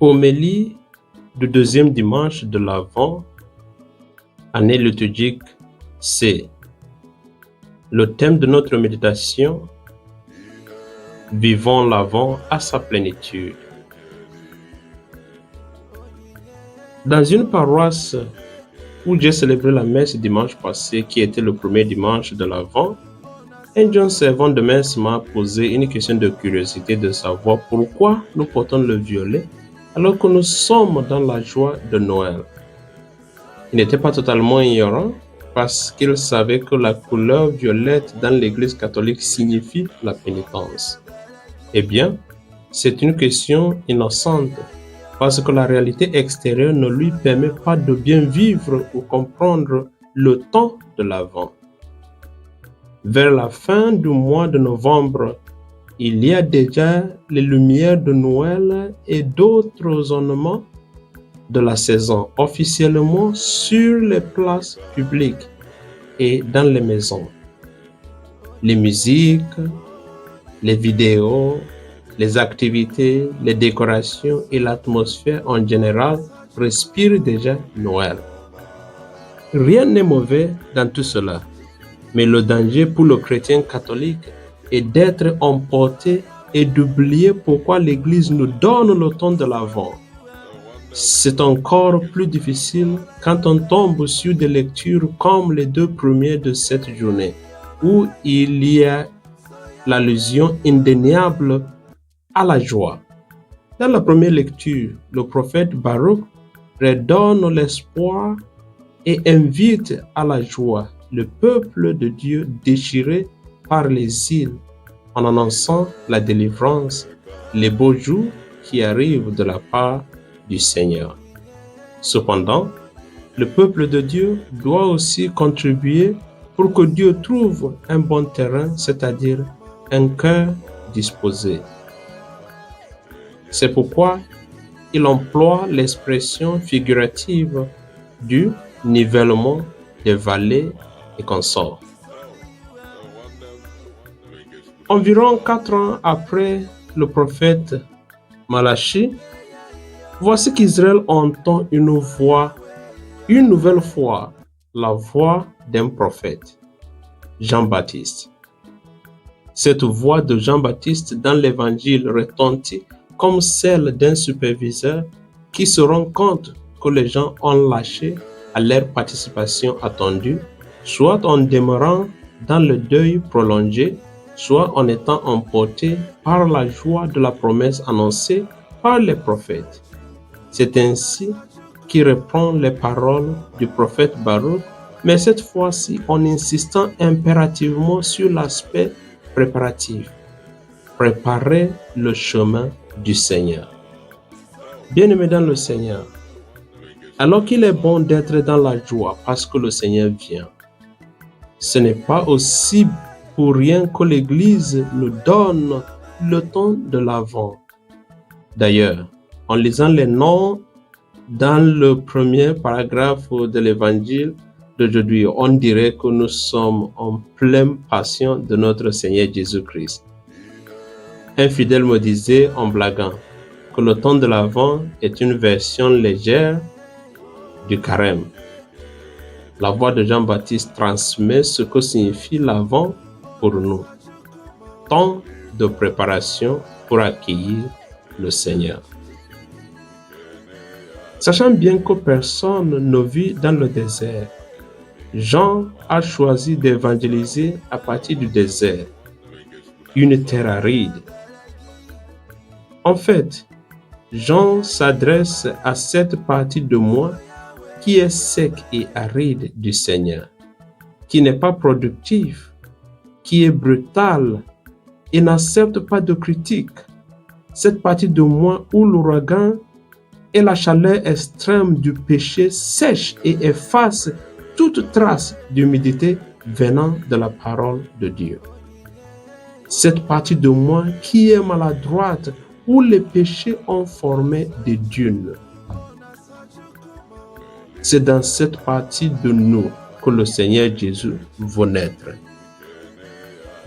Homélie du deuxième dimanche de l'Avent, année liturgique C. Le thème de notre méditation, vivons l'Avent à sa plénitude. Dans une paroisse où j'ai célébré la messe dimanche passé, qui était le premier dimanche de l'Avent, un jeune servant de messe m'a posé une question de curiosité de savoir pourquoi nous portons le violet alors que nous sommes dans la joie de Noël. Il n'était pas totalement ignorant parce qu'il savait que la couleur violette dans l'Église catholique signifie la pénitence. Eh bien, c'est une question innocente parce que la réalité extérieure ne lui permet pas de bien vivre ou comprendre le temps de l'Avent. Vers la fin du mois de novembre, il y a déjà les lumières de Noël et d'autres ornements de la saison officiellement sur les places publiques et dans les maisons. Les musiques, les vidéos, les activités, les décorations et l'atmosphère en général respirent déjà Noël. Rien n'est mauvais dans tout cela, mais le danger pour le chrétien catholique est d'être emporté et d'oublier pourquoi l'Église nous donne le temps de l'Avent. C'est encore plus difficile quand on tombe sur des lectures comme les deux premières de cette journée, où il y a l'allusion indéniable à la joie. Dans la première lecture, le prophète Baruch redonne l'espoir et invite à la joie le peuple de Dieu déchiré par l'exil en annonçant la délivrance, les beaux jours qui arrivent de la part du Seigneur. Cependant, le peuple de Dieu doit aussi contribuer pour que Dieu trouve un bon terrain, c'est-à-dire un cœur disposé. C'est pourquoi il emploie l'expression figurative du nivellement des vallées et consorts. Environ 4 ans après le prophète Malachie, voici qu'Israël entend une nouvelle fois, la voix d'un prophète, Jean-Baptiste. Cette voix de Jean-Baptiste dans l'Évangile retentit comme celle d'un superviseur qui se rend compte que les gens ont lâché à leur participation attendue, soit en demeurant dans le deuil prolongé, soit en étant emportés par la joie de la promesse annoncée par les prophètes. C'est ainsi qu'il reprend les paroles du prophète Baruch, mais cette fois-ci en insistant impérativement sur l'aspect préparatif. Préparer le chemin du Seigneur. Bien-aimés dans le Seigneur, alors qu'il est bon d'être dans la joie parce que le Seigneur vient, ce n'est pas aussi pour rien que l'Église nous donne le temps de l'Avent. D'ailleurs, en lisant les noms dans le premier paragraphe de l'Évangile d'aujourd'hui, on dirait que nous sommes en pleine passion de notre Seigneur Jésus-Christ. Un fidèle me disait en blaguant que le temps de l'Avent est une version légère du carême. La voix de Jean-Baptiste transmet ce que signifie l'Avent pour nous. Temps de préparation pour accueillir le Seigneur. Sachant bien que personne ne vit dans le désert, Jean a choisi d'évangéliser à partir du désert, une terre aride. En fait, Jean s'adresse à cette partie de moi qui est sec et aride du Seigneur, qui n'est pas productif, qui est brutal et n'accepte pas de critique. Cette partie de moi où l'ouragan et la chaleur extrême du péché sèche et efface toute trace d'humidité venant de la parole de Dieu. Cette partie de moi qui est maladroite, où les péchés ont formé des dunes. C'est dans cette partie de nous que le Seigneur Jésus veut naître.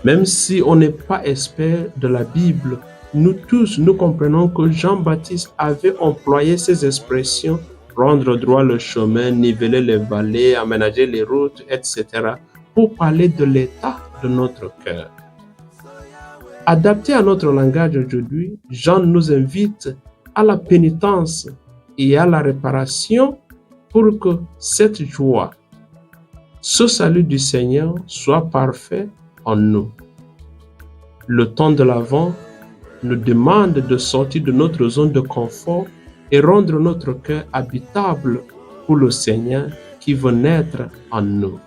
Même si on n'est pas expert de la Bible Nous tous, nous comprenons que Jean-Baptiste avait employé ces expressions: rendre droit le chemin, niveler les vallées, aménager les routes, etc., pour parler de l'état de notre cœur. Adapté à notre langage aujourd'hui, Jean nous invite à la pénitence et à la réparation pour que cette joie, ce salut du Seigneur soit parfait en nous. Le temps de l'Avent nous demande de sortir de notre zone de confort et rendre notre cœur habitable pour le Seigneur qui veut naître en nous,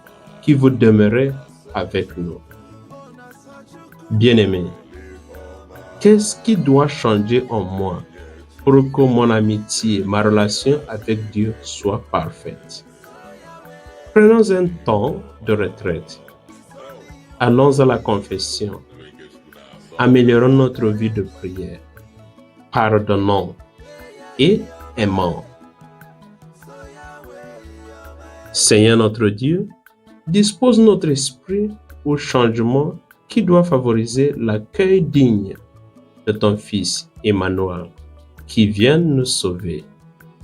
qui veut demeurer avec nous. Bien-aimé, qu'est-ce qui doit changer en moi pour que mon amitié, ma relation avec Dieu soit parfaite? Prenons un temps de retraite. Allons à la confession. Améliorons notre vie de prière. Pardonnons et aimons. Seigneur notre Dieu, dispose notre esprit au changement qui doit favoriser l'accueil digne de ton Fils Emmanuel, qui vient nous sauver.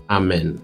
Amen.